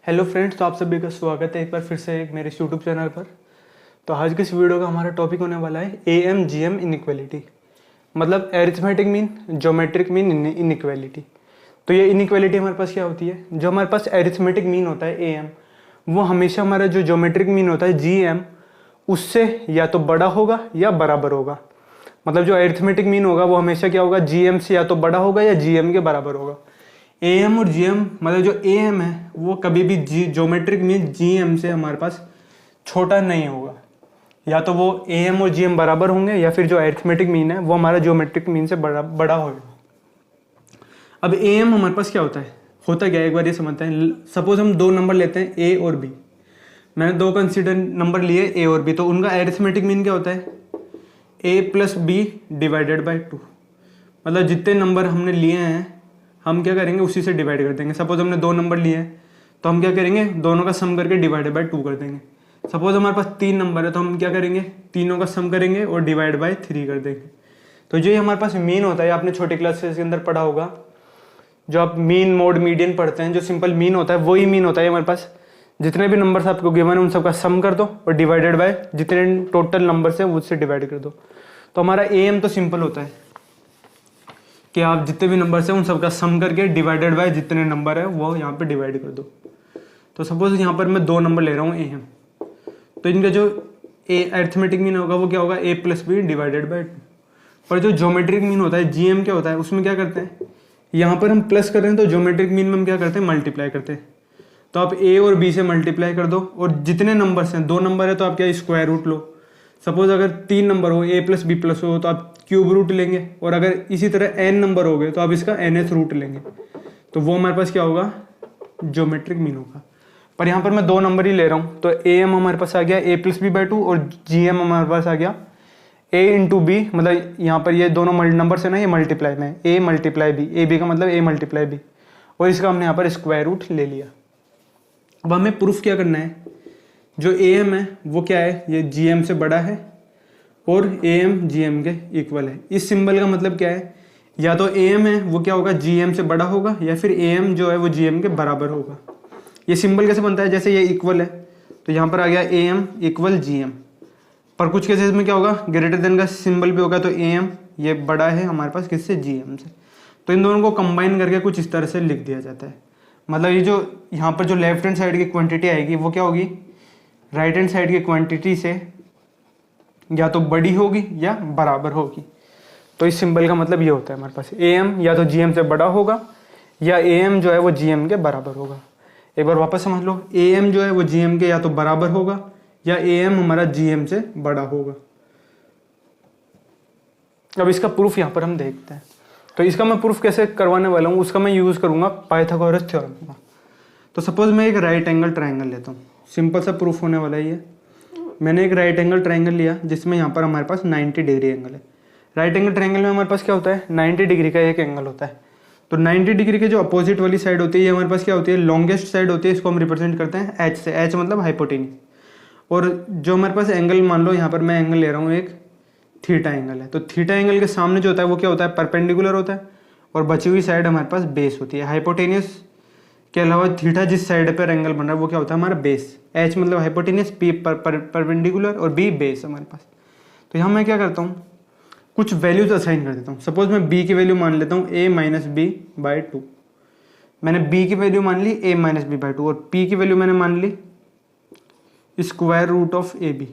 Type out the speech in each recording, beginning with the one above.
Hello friends, तो आप सभी का स्वागत है एक बार फिर से एक मेरे यूट्यूब चैनल पर। तो आज के इस वीडियो का हमारा टॉपिक होने वाला है एएम जीएम इनइक्वालिटी, मतलब arithmetic mean geometric mean inequality. तो ये इनइक्वालिटी हमारे पास क्या होती है? जो हमारे पास एरिथमेटिक मीन होता है एएम, वो हमेशा हमारा जो ज्योमेट्रिक मीन होता है जीएम उससे या तो बड़ा होगा या बराबर होगा। मतलब जो एरिथमेटिक मीन होगा वो हमेशा क्या होगा, जीएम से या तो बड़ा होगा या जीएम के बराबर होगा। एएम और जीएम, मतलब जो एएम है वो कभी भी ज्योमेट्रिक मीन जीएम से हमारे पास छोटा नहीं होगा। या तो वो एएम और जीएम बराबर होंगे या फिर जो अरिथमेटिक मीन है वो हमारा ज्योमेट्रिक मीन से बड़ा होगा। अब एएम हमारे पास क्या होता है, क्या है एक बार ये समझते हैं। सपोज हम दो नंबर लेते हैं ए और बी। मैंने दो कंसिडर नंबर लिए ए और बी, तो उनका अरिथमेटिक मीन क्या होता है? ए प्लस बी डिवाइडेड बाई 2। मतलब जितने नंबर हमने लिए हैं हम क्या करेंगे, उसी से डिवाइड कर देंगे। सपोज हमने दो नंबर लिए हैं तो हम क्या करेंगे, दोनों का सम करके डिवाइडेड बाई 2 कर देंगे। सपोज हमारे पास 3 नंबर है तो हम क्या करेंगे, तीनों का सम करेंगे और डिवाइड बाई 3 कर देंगे। तो जो हमारे पास मीन होता है, आपने छोटी क्लासेस के अंदर पढ़ा होगा, जो आप मीन मोड मीडियन पढ़ते हैं, जो सिंपल मीन होता है वही मीन होता है हमारे पास। जितने भी नंबर्स आपको गिवन है उन सबका सम कर दो और डिवाइडेड बाय जितने टोटल नंबर्स है उससे डिवाइड कर दो। तो हमारा एएम तो सिंपल होता है कि आप जितने भी नंबर्स हैं उन सबका सम करके डिवाइडेड बाय जितने नंबर है वो यहाँ पे डिवाइड कर दो। तो सपोज यहाँ पर मैं दो नंबर ले रहा हूँ एएम, तो इनका जो अरिथमेटिक मीन होगा वो क्या होगा, ए प्लस बी डिवाइडेड बाई 2। पर जो ज्योमेट्रिक मीन होता है जीएम क्या होता है, उसमें क्या करते हैं, यहाँ पर हम प्लस कर रहे हैं तो ज्योमेट्रिक मीन में हम क्या करते हैं, मल्टीप्लाई करते हैं। तो आप ए और बी से मल्टीप्लाई कर दो और जितने नंबर्स हैं, दो नंबर है तो आप क्या स्क्वायर रूट लो। सपोज अगर 3 नंबर हो, ए प्लस बी प्लस हो, तो आप क्यूब रूट लेंगे। और अगर इसी तरह एन नंबर हो गए तो आप इसका एनएस रूट लेंगे। तो वो हमारे पास क्या होगा, ज्योमेट्रिक मीन होगा। पर यहाँ पर मैं दो नंबर ही ले रहा हूँ तो ए एम हमारे पास आ गया ए प्लस बी बाई 2 और जी एम हमारे पास आ गया ए इंटू बी। मतलब यहाँ पर ये दोनों नंबर से ना ये मल्टीप्लाई में, A multiply B, A B का मतलब ए मल्टीप्लाई बी, और इसका हमने यहाँ पर स्क्वायर रूट ले लिया। अब हमें प्रूफ क्या करना है, जो ए एम है वो क्या है, ये जी एम से बड़ा है और ए एम जी एम के इक्वल है। इस सिंबल का मतलब क्या है, या तो ए एम है वो क्या होगा, जी एम से बड़ा होगा, या फिर ए एम जो है वो जी एम के बराबर होगा। ये सिंबल कैसे बनता है, जैसे ये इक्वल है तो यहाँ पर आ गया A M equal G M. पर कुछ केसेस में क्या होगा, ग्रेटर देन का सिंबल भी होगा, तो ए एम ये बड़ा है हमारे पास किससे, जी एम से। तो इन दोनों को कंबाइन करके कुछ इस तरह से लिख दिया जाता है। मतलब ये जो यहाँ पर जो लेफ्ट हैंड साइड की क्वांटिटी आएगी वो क्या होगी, राइट हैंड साइड की क्वांटिटी से या तो बड़ी होगी या बराबर होगी। तो इस सिंबल का मतलब ये होता है हमारे पास, ए एम या तो जी एम से बड़ा होगा या ए एम जो है वो जी एम के बराबर होगा। एक बार वापस समझ लो, ए एम जो है वो जी एम के या तो बराबर होगा या ए एम हमारा जी एम से बड़ा होगा। अब इसका प्रूफ यहाँ पर हम देखते हैं। तो इसका मैं प्रूफ कैसे करवाने वाला हूँ, उसका मैं यूज करूंगा पाइथागोरस थ्योरम का। तो सपोज मैं एक राइट एंगल ट्राइंगल लेता हूँ, सिंपल सा प्रूफ होने वाला है ये। मैंने एक राइट एंगल ट्राइंगल लिया जिसमें यहाँ पर हमारे पास 90 डिग्री एंगल है। राइट एंगल ट्राइंगल में हमारे पास क्या होता है, 90 डिग्री का एक एंगल होता है। तो 90 डिग्री के जो अपोजिट वाली साइड होती है ये हमारे पास क्या होती है, लॉन्गेस्ट साइड होती है। इसको हम रिप्रेजेंट करते हैं एच से, एच मतलब हाइपोटेन्यूज। और जो हमारे पास एंगल, मान लो यहाँ पर मैं एंगल ले रहा हूँ एक थीटा एंगल है, तो थीटा एंगल के सामने जो होता है वो क्या होता है, परपेंडिकुलर होता है, और बची हुई साइड हमारे पास बेस होती है। हाइपोटेन्यूज के अलावा थीटा जिस साइड पर एंगल बन रहा है वो क्या होता है, हमारा बेस। एच मतलब हाइपोटेन्यूज, पी परपेंडिकुलर और बी बेस हमारे पास। तो यहाँ मैं क्या करता हूँ, कुछ वैल्यूज असाइन कर देता हूँ। सपोज मैं बी की वैल्यू मान लेता हूँ ए माइनस बी बाई 2। मैंने बी की वैल्यू मान ली ए माइनस बी बाई 2 और पी की वैल्यू मैंने मान ली square root of A B.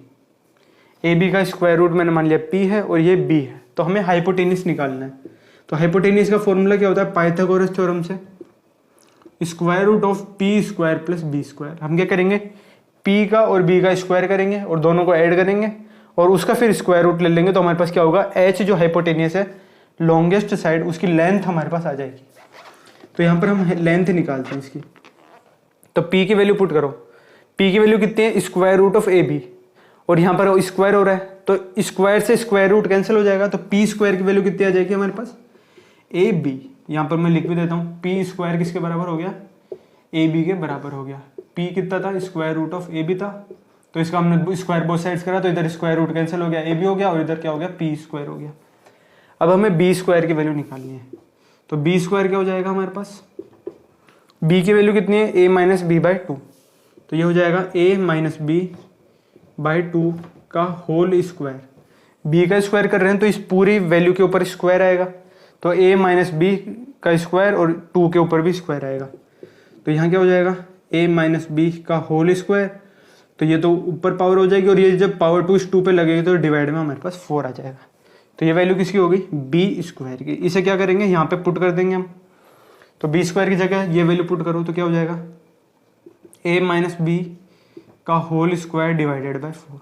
A B का स्क्वायर रूट मैंने मान लिया पी है और ये बी है। तो हमें हाइपोटेन्यूज निकालना है। तो हाइपोटेन्यूज का फॉर्मूला क्या होता है, पाइथागोरस थ्योरम से square root of P square plus B square. हम क्या करेंगे, पी का और बी का स्क्वायर करेंगे और दोनों को ऐड करेंगे और उसका फिर स्क्वायर रूट ले लेंगे। तो हमारे पास क्या होगा, एच जो हाइपोटेन्यूज है लॉन्गेस्ट साइड, उसकी लेंथ हमारे पास आ जाएगी। तो यहाँ पर हम लेंथ निकालते हैं इसकी। तो पी की वैल्यू पुट करो, पी की वैल्यू कितनी है, square root of A B, और यहाँ पर स्क्वायर हो रहा है तो स्क्वायर से स्क्वायर रूट कैंसिल हो जाएगा। तो पी स्क्वायर की वैल्यू कितनी आ जाएगी हमारे पास, ए बी। यहाँ पर मैं लिख भी देता हूँ, पी स्क्वायर किसके बराबर हो गया, ए बी के बराबर हो गया। पी कितना था, square root of A B था, तो इसका हमने स्क्वायर बोथ साइड्स करा तो इधर स्क्वायर रूट कैंसिल हो गया, ए बी हो गया और इधर क्या हो गया, पी स्क्वायर हो गया। अब हमें बी स्क्वायर की वैल्यू निकालनी है। तो बी स्क्वायर क्या हो जाएगा हमारे पास, बी की वैल्यू कितनी है, ए माइनस बी बाई टू, तो ये हो जाएगा ए माइनस बी बाई टू का होल स्क्वायर। बी का स्क्वायर कर रहे हैं तो इस पूरी वैल्यू के ऊपर स्क्वायर आएगा, तो ए माइनस बी का स्क्वायर और टू के ऊपर भी स्क्वायर आएगा, तो यहाँ क्या हो जाएगा, ए माइनस बी का होल स्क्वायर, तो ये तो ऊपर पावर हो जाएगी और ये जब पावर टू इस टू पे लगेगी तो डिवाइड में हमारे पास 4 आ जाएगा। तो ये वैल्यू किसकी होगी, बी स्क्वायर की। इसे क्या करेंगे, यहाँ पे पुट कर देंगे हम, तो बी स्क्वायर की जगह ये वैल्यू पुट करो तो क्या हो जाएगा, ए माइनस बी का होल स्क्वायर डिवाइडेड बाय 4।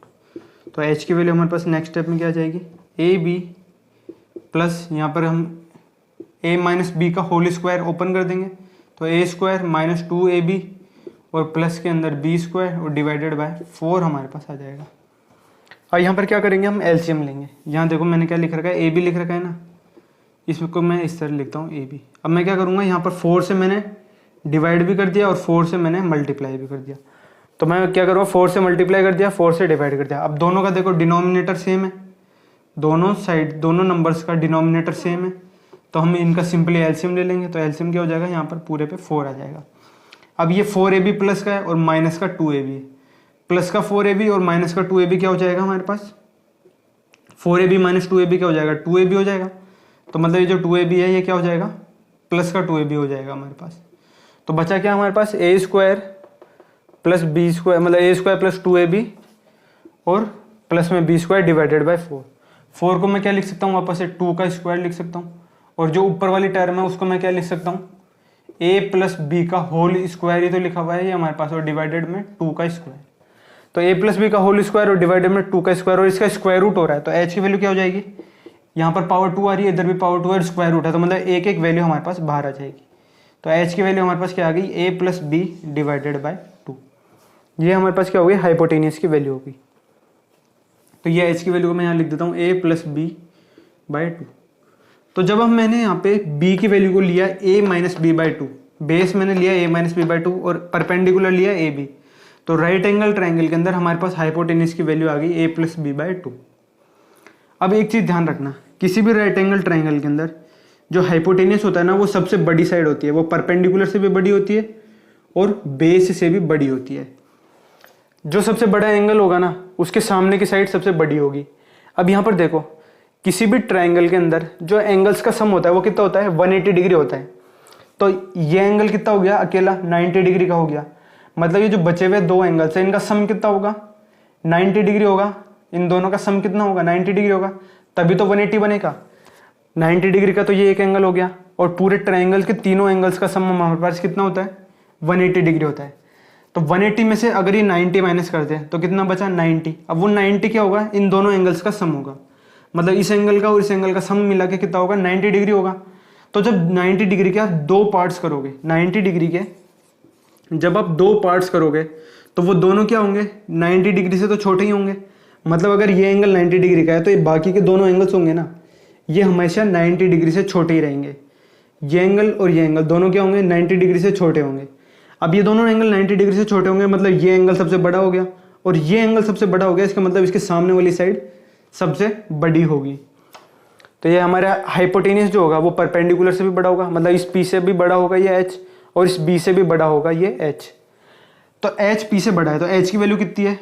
तो एच की वैल्यू हमारे पास नेक्स्ट स्टेप में क्या आ जाएगी, ए बी प्लस यहाँ पर हम ए माइनस बी का होल स्क्वायर ओपन कर देंगे, तो ए स्क्वायर माइनस 2ab और प्लस के अंदर बी स्क्वायर और डिवाइडेड बाय 4 हमारे पास आ जाएगा। और यहाँ पर क्या करेंगे, हम एलसीएम लेंगे। यहाँ देखो मैंने क्या लिख रखा है, ए बी लिख रखा है ना, इसको मैं इस तरह लिखता हूँ ए बी। अब मैं क्या करूँगा, यहाँ पर 4 से मैंने डिवाइड भी कर दिया और 4 से मैंने मल्टीप्लाई भी कर दिया, तो मैं क्या करूँगा, 4 से मल्टीप्लाई कर दिया, 4 से डिवाइड कर दिया। अब दोनों का देखो डिनोमिनेटर सेम है, दोनों साइड दोनों नंबर्स का डिनोमिनेटर सेम है, तो हम इनका सिंपली एलसीएम ले लेंगे। तो एलसीएम क्या हो जाएगा, यहाँ पर पूरे पे 4 आ जाएगा। अब ये 4ab प्लस का है और माइनस का 2ab है, प्लस का 4ab और माइनस का 2ab क्या हो जाएगा हमारे पास, 4ab माइनस 2ab क्या हो जाएगा, 2ab हो जाएगा। तो मतलब ये जो 2ab है ये क्या हो जाएगा, प्लस का 2ab हो जाएगा हमारे पास। तो बचा क्या हमारे पास, ए स्क्वायर प्लस बी स्क्वायर, मतलब ए स्क्वायर प्लस 2ab और प्लस में बी स्क्वायर डिवाइडेड बाय 4। 4 को मैं क्या लिख सकता हूँ वापस से, 2 का स्क्वायर लिख सकता हूँ, और जो ऊपर वाली टर्म है उसको मैं क्या लिख सकता हूँ, ए प्लस बी का होल स्क्वायर, ही तो लिखा हुआ है ये हमारे पास, और डिवाइडेड में 2 का स्क्वायर। तो ए प्लस बी का होल स्क्वायर और डिवाइडेड में 2 का स्क्वायर, और इसका स्क्वायर रूट हो रहा है, तो एच की वैल्यू क्या हो जाएगी, यहाँ पर पावर 2 आ रही है, इधर भी पावर 2 है, स्क्वायर रूट है, तो मतलब एक एक वैल्यू हमारे पास बाहर आ जाएगी। तो एच की वैल्यू हमारे पास क्या आ गई, ए प्लस बी डिवाइडेड बाय 2। ये हमारे पास क्या होगी, हाइपोटेनियस की वैल्यू होगी। तो ये एच की वैल्यू को मैं यहाँ लिख देता हूँ, ए प्लस बी बाय 2। तो जब हम मैंने यहाँ पे b की वैल्यू को लिया a minus B by two, base मैंने लिया a minus B by two और परपेंडिकुलर लिया ए बी, तो राइट एंगल ट्राइंगल के अंदर हमारे पास हाइपोटेनियस की वैल्यू आ गई a plus B by two. अब एक चीज़ ध्यान रखना, किसी भी राइट एंगल ट्राइंगल के अंदर जो हाइपोटेनियस होता है ना, वो सबसे बड़ी साइड होती है, वो परपेंडिकुलर से भी बड़ी होती है और बेस से भी बड़ी होती है। जो सबसे बड़ा एंगल होगा ना, उसके सामने की साइड सबसे बड़ी होगी। अब यहाँ पर देखो, किसी भी ट्राइंगल के अंदर जो एंगल्स का सम होता है वो कितना होता है, 180 डिग्री होता है। तो ये एंगल कितना हो गया, अकेला 90 डिग्री का हो गया। मतलब ये जो बचे हुए दो एंगल्स हैं इनका सम कितना होगा, 90 डिग्री होगा। इन दोनों का सम कितना होगा, 90 डिग्री होगा, तभी तो 180 बनेगा। 90 डिग्री का तो ये एक एंगल हो गया, और पूरे ट्राइंगल के तीनों एंगल्स का सम हमारे पास कितना होता है, 180 डिग्री होता है। तो 180 में से अगर ये 90 माइनस करते हैं तो कितना बचा, 90। अब वो 90 क्या होगा, इन दोनों एंगल्स का सम होगा। मतलब इस एंगल का और इस एंगल का सम मिला के कितना होगा, 90 डिग्री होगा। तो जब 90 डिग्री के आप दो पार्ट्स करोगे, 90 डिग्री के जब आप दो पार्ट्स करोगे तो वो दोनों क्या होंगे, 90 डिग्री से तो छोटे ही होंगे। मतलब अगर ये एंगल 90 डिग्री का है तो ये बाकी के दोनों एंगल्स होंगे ना, ये हमेशा 90 डिग्री से छोटे ही रहेंगे। ये एंगल और ये एंगल दोनों क्या होंगे, 90 डिग्री से छोटे होंगे। अब ये दोनों एंगल 90 डिग्री से छोटे होंगे, मतलब ये एंगल सबसे बड़ा हो गया और ये एंगल सबसे बड़ा हो गया। इसका मतलब इसके सामने वाली साइड सबसे बड़ी होगी। तो ये हमारा हाइपोटेनियस जो होगा वो परपेंडिकुलर से भी बड़ा होगा, मतलब इस पी से भी बड़ा होगा ये एच, और इस बी से भी बड़ा होगा ये एच। तो एच पी से बड़ा है, तो एच की वैल्यू कितनी है,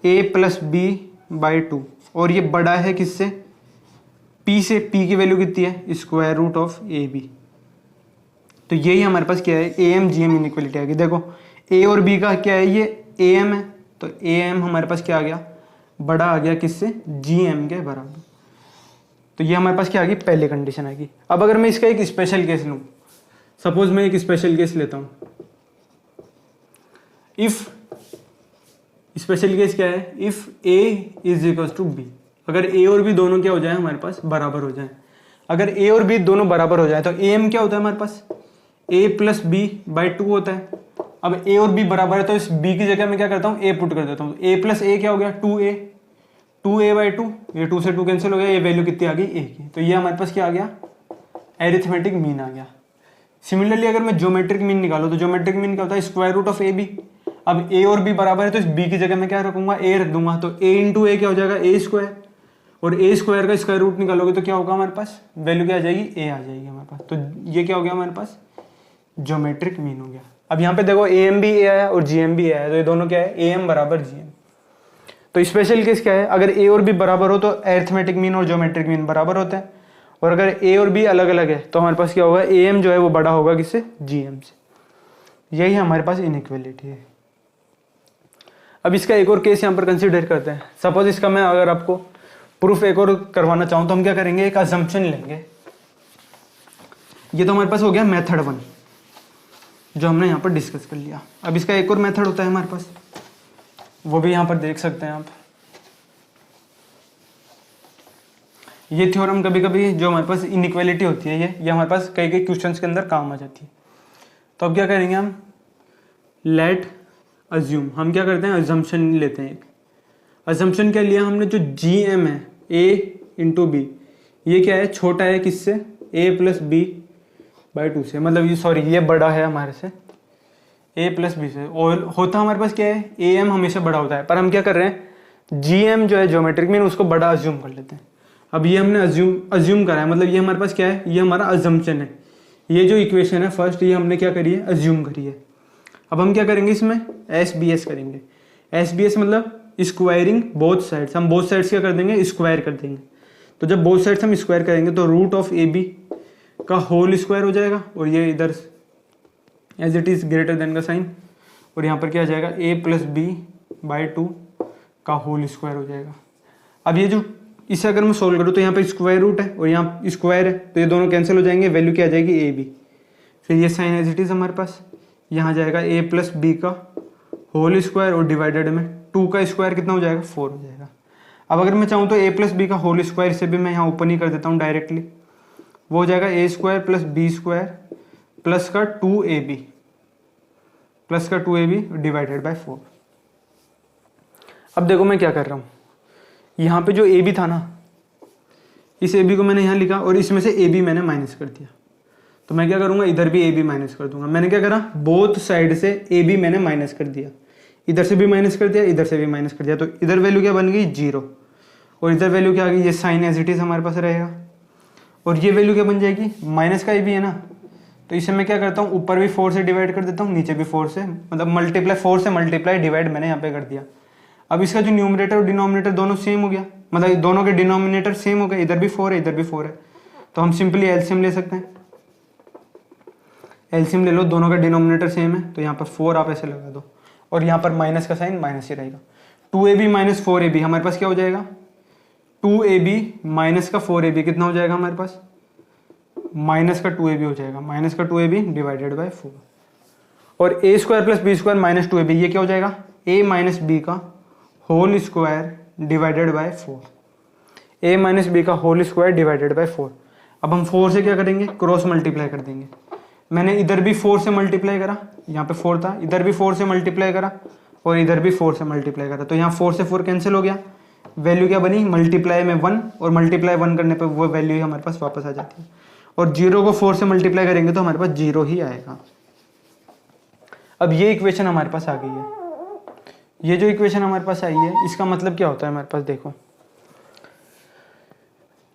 ए प्लस बी बाई टू, और ये बड़ा है किससे, पी से। पी की वैल्यू कितनी है, square root of A B. तो यही हमारे पास क्या है, A M G M inequality आ गई। देखो ए और बी का क्या है, ये ए एम है, तो ए एम हमारे पास क्या आ गया, बड़ा आ गया किससे, जी एम के बराबर। तो ये हमारे पास क्या आ गई, पहली कंडीशन आ गई। अब अगर मैं इसका एक स्पेशल केस लूँ, सपोज मैं एक स्पेशल केस लेता हूँ, इफ स्पेशल केस क्या है, if A is equal to B. अगर ए और बी दोनों क्या हो जाए हमारे पास, बराबर हो जाए। अगर ए और बी दोनों बराबर हो जाए तो ए एम क्या होता है हमारे पास, ए प्लस बी बाई टू होता है। अब ए और बी बराबर है तो इस बी की जगह मैं क्या करता हूँ, ए पुट कर देता हूँ। ए प्लस ए क्या हो गया, 2a, 2a बाई टू, ये 2 से 2 कैंसिल हो गया, ये वैल्यू कितनी आ गई, ए की। तो ये हमारे पास क्या आ गया, एरिथमेटिक मीन आ गया। सिमिलरली अगर मैं ज्योमेट्रिक मीन निकालूँ तो ज्योमेट्रिक मीन क्या होता है, square root of A B. अब ए और बी बराबर है तो इस बी की जगह मैं क्या रखूंगा, ए रख दूंगा। तो ए इंटू ए क्या हो जाएगा, ए स्क्वायर, और ए स्क्वायर का स्क्वायर रूट निकालोगे तो क्या होगा हमारे पास, वैल्यू क्या आ जाएगी, ए आ जाएगी हमारे पास। तो ये क्या हो गया हमारे पास, ज्योमेट्रिक मीन हो गया। अब यहाँ पे देखो ए एम भी ए आया और जी एम भी आया, तो ये दोनों क्या है, ए एम बराबर जी एम। तो स्पेशल केस क्या है, अगर ए और बी बराबर हो तो अरिथमेटिक मीन और ज्योमेट्रिक मीन बराबर होते हैं, और अगर ए और बी अलग अलग है तो हमारे पास क्या होगा, ए एम जो है वो बड़ा होगा किससे, जी एम से। यही हमारे पास इनइक्वालिटी है। अब इसका एक और केस यहाँ पर कंसीडर करते हैं। सपोज इसका मैं अगर आपको प्रूफ एक और करवाना चाहूँ तो हम क्या करेंगे, एक अजम्पशन लेंगे। ये तो हमारे पास हो गया मेथड 1 जो हमने यहाँ पर डिस्कस कर लिया। अब इसका एक और मेथड होता है हमारे पास, वो भी यहाँ पर देख सकते हैं आप। ये थ्योरम कभी कभी जो हमारे पास इनइक्वालिटी होती है ये हमारे पास कई कई क्वेश्चंस के अंदर काम आ जाती है। तो अब क्या करेंगे हम, लेट अज्यूम, हम क्या करते हैं, अजम्पशन लेते हैं। एक अजम्पशन क्या लिया हमने, जो जी एम है ए इंटू बी, ये क्या है, छोटा है किससे, ए प्लस बी बाई 2 से, मतलब ये सॉरी ये बड़ा है हमारे से ए प्लस बी से। और होता हमारे पास क्या है, ए एम हमेशा बड़ा होता है, पर हम क्या कर रहे हैं, जी एम जो है ज्योमेट्रिक मीन उसको बड़ा अज्यूम कर लेते हैं। अब ये हमने अज्यूम करा है, मतलब ये हमारे पास क्या है, ये हमारा अजम्पशन है। ये जो इक्वेशन है फर्स्ट, ये हमने क्या करी है, अज्यूम करी है। अब हम क्या करेंगे, इसमें एस बी एस करेंगे। एस बी एस मतलब स्क्वायरिंग बोथ साइड्स, हम बोथ साइड्स क्या कर देंगे, स्क्वायर कर देंगे। तो जब बोथ साइड्स हम स्क्वायर करेंगे तो रूट ऑफ ए बी का होल स्क्वायर हो जाएगा, और ये इधर as it is greater than का साइन, और यहाँ पर क्या आ जाएगा, ए प्लस बी बाई 2 का होल स्क्वायर हो जाएगा। अब ये जो इसे अगर मैं सोल्व करूँ तो यहाँ पे स्क्वायर रूट है और यहाँ स्क्वायर है, तो ये दोनों कैंसिल हो जाएंगे, वैल्यू क्या आ जाएगी, ए बी। फिर ये साइन एज इट इज हमारे पास यहाँ जाएगा ए प्लस बी का होल स्क्वायर, और डिवाइडेड में 2 का स्क्वायर कितना हो जाएगा, 4 हो जाएगा। अब अगर मैं चाहूँ तो ए प्लस बी का होल स्क्वायर से भी मैं यहाँ ओपन ही कर देता हूँ डायरेक्टली, वो हो जाएगा A square plus B square plus का 2ab प्लस का 2ab डिवाइडेड बाय 4। अब देखो मैं क्या कर रहा हूँ, यहाँ पे जो ab था ना, इस ab को मैंने यहाँ लिखा और इसमें से ab मैंने माइनस कर दिया। तो मैं क्या करूँगा, इधर भी ab माइनस कर दूंगा। मैंने क्या करा, बोथ साइड से ab मैंने माइनस कर दिया, इधर से भी माइनस कर दिया, इधर से भी माइनस कर दिया। तो इधर वैल्यू क्या बन गई, 0, और इधर वैल्यू क्या आ गई, ये साइन एज इट इज हमारे पास रहेगा। और ये वैल्यू क्या बन जाएगी, माइनस का ab है ना, तो इसे मैं क्या करता हूँ, ऊपर भी 4 से डिवाइड कर देता हूँ, नीचे भी 4 से, मतलब मल्टीप्लाई 4 से मल्टीप्लाई डिवाइड मैंने यहाँ पे कर दिया। अब इसका जो न्यूमरेटर और डिनोमिनेटर दोनों सेम हो गया, मतलब दोनों के डिनोमिनेटर सेम हो गए, इधर भी 4 है इधर भी 4 है, तो हम सिंपली एलसीएम ले सकते हैं। एलसीएम ले लो, दोनों का डिनोमिनेटर सेम है, तो यहाँ पर 4 आप ऐसे लगा दो, और यहाँ पर माइनस का साइन माइनस ही रहेगा। 2ab माइनस 4ab हमारे पास क्या हो जाएगा, 2ab माइनस का 4ab कितना हो जाएगा हमारे पास, माइनस का 2ab हो जाएगा, माइनस का 2ab डिवाइडेड बाय 4। और a square plus B square minus 2ab ये क्या हो जाएगा, a माइनस बी का whole square divided by 4, a minus B का होल स्क्वायर डिवाइडेड बाय 4। अब हम 4 से क्या करेंगे, क्रॉस मल्टीप्लाई कर देंगे। मैंने इधर भी 4 से मल्टीप्लाई करा, यहाँ पे 4 था, इधर भी 4 से मल्टीप्लाई करा और इधर भी 4 से मल्टीप्लाई करा, तो यहाँ 4 से 4 कैंसिल हो गया, वैल्यू क्या बनी, मल्टीप्लाई में 1, और मल्टीप्लाई 1 करने पे वो वैल्यू ही हमारे पास वापस आ जाती है। और 0 को 4 से मल्टीप्लाई करेंगे तो हमारे पास 0 ही आएगा। अब ये इक्वेशन हमारे पास आ गई है। ये जो इक्वेशन हमारे पास आई है, इसका मतलब क्या होता है हमारे पास, देखो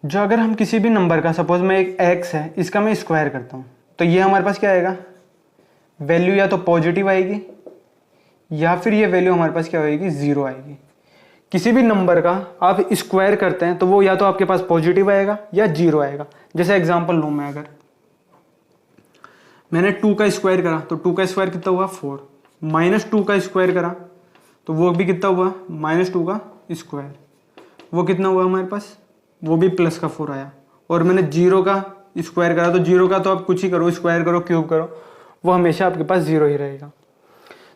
जो अगर हम किसी भी नंबर का, सपोज में एक x है, इसका मैं स्क्वायर करता हूँ, तो ये हमारे पास क्या आएगा, वैल्यू या तो पॉजिटिव आएगी या फिर ये वैल्यू हमारे पास क्या होगी, 0 आएगी। किसी भी नंबर का आप स्क्वायर करते हैं तो वो या तो आपके पास पॉजिटिव आएगा या 0 आएगा। जैसे एग्जांपल लूँ मैं, अगर मैंने 2 का स्क्वायर करा तो 2 का स्क्वायर कितना हुआ, 4, माइनस 2 का स्क्वायर करा तो वो भी कितना हुआ, माइनस 2 का स्क्वायर, वो कितना हुआ हमारे पास, वो भी प्लस का 4 आया। और मैंने 0 का स्क्वायर करा तो 0 का तो आप कुछ ही करो, स्क्वायर करो, क्यूब करो, वो हमेशा आपके पास 0 ही रहेगा।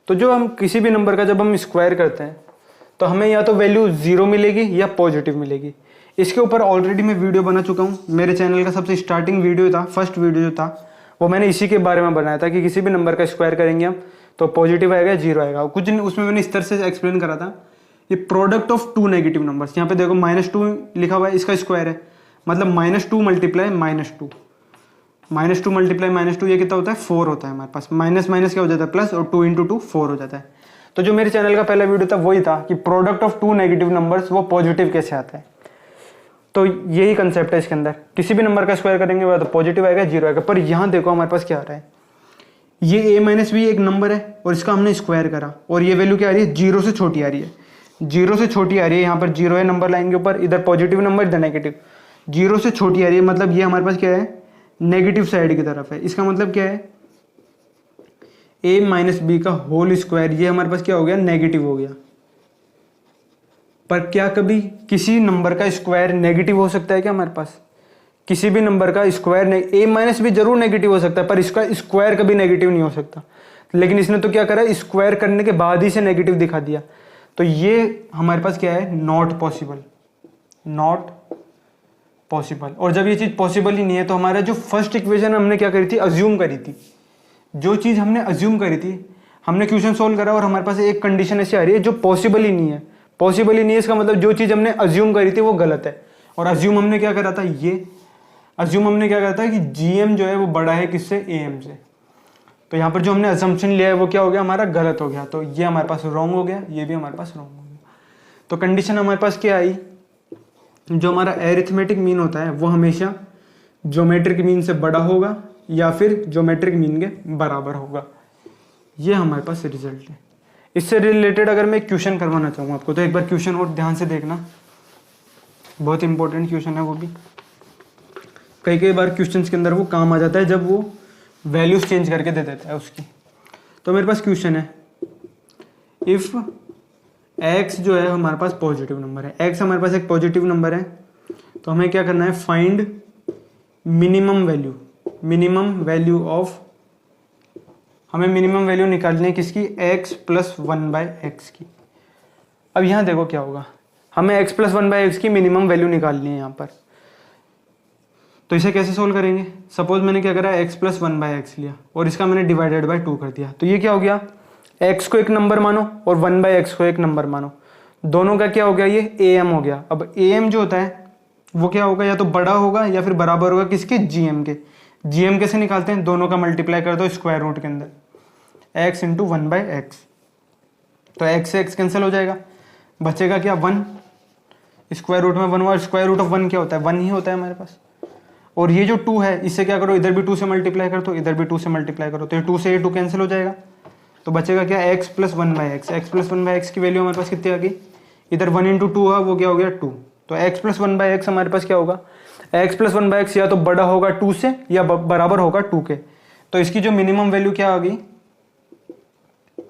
तो जो हम किसी भी नंबर का जब हम स्क्वायर करते हैं तो हमें या तो वैल्यू 0 मिलेगी या पॉजिटिव मिलेगी। इसके ऊपर ऑलरेडी मैं वीडियो बना चुका हूँ, मेरे चैनल का सबसे स्टार्टिंग वीडियो था, फर्स्ट वीडियो जो था वो मैंने इसी के बारे में बनाया था कि किसी भी नंबर का स्क्वायर करेंगे हम तो पॉजिटिव आएगा, 0 आएगा। कुछ उसमें मैंने इस तरह से एक्सप्लेन करा था, ये प्रोडक्ट ऑफ 2 नेगेटिव नंबर्स, यहाँ पे देखो -2 लिखा हुआ है, इसका स्क्वायर है, मतलब -2 मल्टीप्लाई -2, -2 मल्टीप्लाई -2 ये कितना होता है, 4 होता है हमारे पास। माइनस माइनस क्या हो जाता है, प्लस, और 2 × 2 4 हो जाता है। तो जो मेरे चैनल का पहला वीडियो था वही था कि प्रोडक्ट ऑफ 2 नेगेटिव नंबर्स वो पॉजिटिव कैसे आता है। तो यही कंसेप्ट है इसके अंदर, किसी भी नंबर का स्क्वायर करेंगे वह तो पॉजिटिव आएगा, 0 आएगा। पर यहाँ देखो हमारे पास क्या आ रहा है, ये a माइनस बी एक नंबर है और इसका हमने स्क्वायर करा और ये वैल्यू क्या आ रही है, 0 से छोटी आ रही है, 0 से छोटी आ रही है, यहाँ पर 0 है नंबर लाइन के ऊपर, इधर पॉजिटिव नंबर इधर नेगेटिव, 0 से छोटी आ रही है, मतलब ये हमारे पास क्या है, नेगेटिव साइड की तरफ है। इसका मतलब क्या है, a माइनस बी का होल स्क्वायर, ये हमारे पास क्या हो गया, नेगेटिव हो गया। पर क्या कभी किसी नंबर का स्क्वायर नेगेटिव हो सकता है क्या हमारे पास, किसी भी नंबर का स्क्वायर a माइनस बी जरूर नेगेटिव हो सकता है पर इसका स्क्वायर कभी नेगेटिव नहीं हो सकता। लेकिन इसने तो क्या करा, स्क्वायर करने के बाद ही से नेगेटिव दिखा दिया, तो ये हमारे पास क्या है, नॉट पॉसिबल, नॉट पॉसिबल। और जब ये चीज पॉसिबल ही नहीं है तो हमारा जो फर्स्ट इक्वेशन हमने क्या करी थी, अज्यूम करी थी, जो चीज हमने अज्यूम करी थी, हमने क्वेश्चन सोल्व करा और हमारे पास एक कंडीशन ऐसी आ रही है जो पॉसिबल ही नहीं है, पॉसिबल ही नहीं है, इसका मतलब जो चीज हमने अज्यूम करी थी वो गलत है। और अज्यूम हमने क्या करा था, ये अज्यूम हमने क्या करा था कि जीएम जो है वो बड़ा है किससे, एएम से। तो यहाँ पर जो हमने असम्पशन लिया है वो क्या हो गया, हमारा गलत हो गया, तो ये हमारे पास रॉन्ग हो गया, ये भी हमारे पास रॉन्ग हो गया। तो कंडीशन हमारे पास क्या आई, जो हमारा एरिथमेटिक मीन होता है वो हमेशा ज्योमेट्रिक मीन से बड़ा होगा या फिर ज्योमेट्रिक मीन के बराबर होगा, ये हमारे पास रिजल्ट है। इससे रिलेटेड अगर मैं क्वेश्चन करवाना चाहूँ आपको, तो एक बार क्वेश्चन और ध्यान से देखना, बहुत इंपॉर्टेंट क्वेश्चन है वो भी। कई बार क्वेश्चंस के अंदर वो काम आ जाता है जब वो वैल्यूज चेंज करके दे देता है उसकी। तो मेरे पास क्वेश्चन है, इफ x जो है हमारे पास पॉजिटिव नंबर है, x हमारे पास एक पॉजिटिव नंबर है, तो हमें क्या करना है, find minimum value, minimum value of, हमें मिनिमम वैल्यू निकालनी है किसकी, x प्लस 1/x की। अब यहाँ देखो क्या होगा, हमें x प्लस 1/x की मिनिमम वैल्यू निकालनी है यहाँ पर। तो इसे कैसे सोल्व करेंगे, सपोज मैंने क्या करा, x प्लस 1/x लिया और इसका मैंने डिवाइडेड बाय 2 कर दिया, तो ये क्या हो गया, x को एक नंबर मानो और 1/x को एक नंबर मानो, दोनों का क्या हो गया, ये am हो गया। अब am जो होता है वो क्या होगा, या तो बड़ा होगा या फिर बराबर होगा किसके, gm के। gm कैसे निकालते हैं, दोनों का मल्टीप्लाई कर दो स्क्वायर रूट के अंदर, x इंटू 1/x, तो x से x कैंसिल हो जाएगा, बचेगा क्या, 1, स्क्वायर रूट में 1 और स्क्वायर रूट ऑफ 1 क्या होता है, 1 ही होता है हमारे पास। और ये जो 2 है इससे क्या करो, इधर भी 2 से मल्टीप्लाई कर दो, इधर भी 2 से मल्टीप्लाई करो, तो ये 2 से ये 2 कैंसिल हो जाएगा, तो बचेगा क्या, x plus 1/x। x plus 1/x की वैल्यू हमारे पास कितनी आ गई, इधर 1 इंटू 2 है वो क्या हो गया 2, तो x प्लस 1/x हमारे पास क्या होगा, x प्लस 1/x या तो बड़ा होगा 2 से या बराबर होगा 2 के। तो इसकी जो मिनिमम वैल्यू क्या आ गई,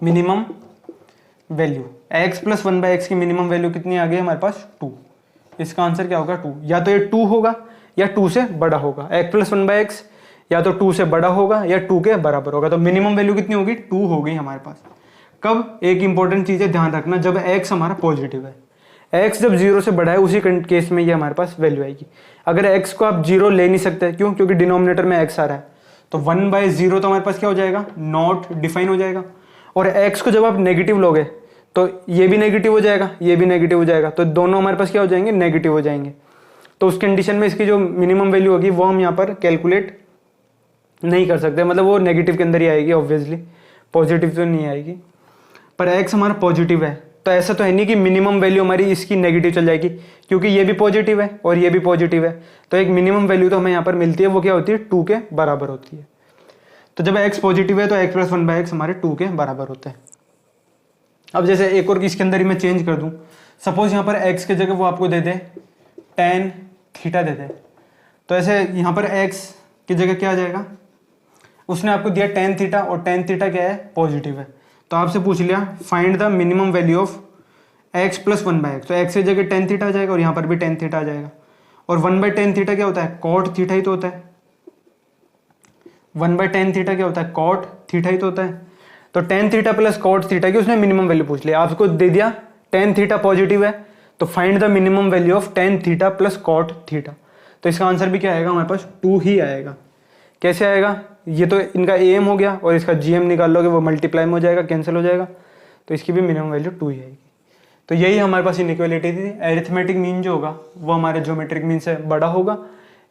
minimum value x plus 1/x की मिनिमम वैल्यू कितनी आ गई हमारे पास, 2। इसका आंसर क्या होगा, 2, या तो ये 2 होगा या 2 से बड़ा होगा, x प्लस 1/x या तो 2 से बड़ा होगा या 2 के बराबर होगा। तो मिनिमम वैल्यू कितनी होगी, 2 हो गई हमारे पास। कब, एक इंपॉर्टेंट चीज है ध्यान रखना, जब x हमारा पॉजिटिव है, x जब 0 से बड़ा है उसी केस में ये हमारे पास वैल्यू आएगी। अगर x को आप 0 ले नहीं सकते, क्यों, क्योंकि डिनोमिनेटर में x आ रहा है, तो 1/0 तो हमारे पास क्या हो जाएगा, नॉट डिफाइन हो जाएगा। और x को जब आप नेगेटिव लोगे तो ये भी नेगेटिव हो जाएगा, ये भी नेगेटिव हो जाएगा, तो दोनों हमारे पास क्या हो जाएंगे, नेगेटिव हो जाएंगे। तो उस कंडीशन में इसकी जो मिनिमम वैल्यू होगी वो हम यहाँ पर कैलकुलेट नहीं कर सकते, मतलब वो नेगेटिव के अंदर ही आएगी ऑब्वियसली, पॉजिटिव तो नहीं आएगी। पर x हमारा पॉजिटिव है तो ऐसा तो है नहीं कि मिनिमम वैल्यू हमारी इसकी नेगेटिव चल जाएगी, क्योंकि ये भी पॉजिटिव है और ये भी पॉजिटिव है, तो एक मिनिमम वैल्यू तो हमें यहाँ पर मिलती है, वो क्या होती है, 2 के बराबर होती है। तो जब x पॉजिटिव है तो x प्लस 1/x हमारे 2 के बराबर होते हैं। अब जैसे एक और इसके अंदर ही मैं चेंज कर दूं, सपोज यहाँ पर x की जगह वो आपको दे दे tan थीटा दे दे, तो ऐसे यहाँ पर x की जगह क्या आ जाएगा, उसने आपको दिया tan थीटा और tan थीटा क्या है, पॉजिटिव है, तो आपसे पूछ लिया find the minimum value of x plus 1/x, तो x की जगह tan थीटा आ जाएगा और यहाँ पर भी tan थीटा आ जाएगा। और 1/tan थीटा क्या होता है, cot थीटा ही तो होता है, 1/tan थीटा क्या होता है, cot थीटा ही तो होता है। तो tan theta plus cot theta की उसने मिनिमम वैल्यू पूछ लिया, आपको दे दिया tan थीटा पॉजिटिव है, तो find the minimum value of tan theta plus cot theta, तो इसका आंसर भी क्या आएगा हमारे पास, 2 ही आएगा। कैसे आएगा, ये तो इनका am हो गया और इसका gm निकाल लोगे वो मल्टीप्लाई में हो जाएगा, कैंसिल हो जाएगा, तो इसकी भी मिनिमम वैल्यू 2 ही आएगी। तो यही हमारे पास इनइक्वालिटी थी, एरिथमेटिक मीन जो होगा वो हमारे ज्योमेट्रिक मीन से बड़ा होगा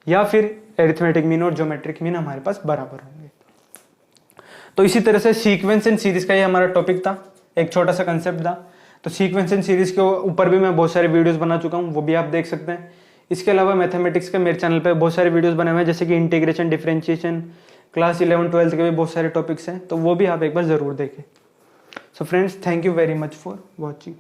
या फिर एरिथमेटिक मीन और ज्योमेट्रिक मीन हमारे पास बराबर होंगे। तो इसी तरह से सीक्वेंस एंड सीरीज का ये हमारा टॉपिक था, एक छोटा सा कंसेप्ट था। तो सीक्वेंस एंड सीरीज के ऊपर भी मैं बहुत सारे वीडियोस बना चुका हूँ, वो भी आप देख सकते हैं। इसके अलावा मैथमेटिक्स के मेरे चैनल पे बहुत सारे वीडियोस बने हुए हैं, जैसे कि इंटीग्रेशन, डिफरेंशिएशन, क्लास 11-12 के भी बहुत सारे टॉपिक्स हैं, तो वो भी आप एक बार ज़रूर देखें। So friends, thank you very much for watching.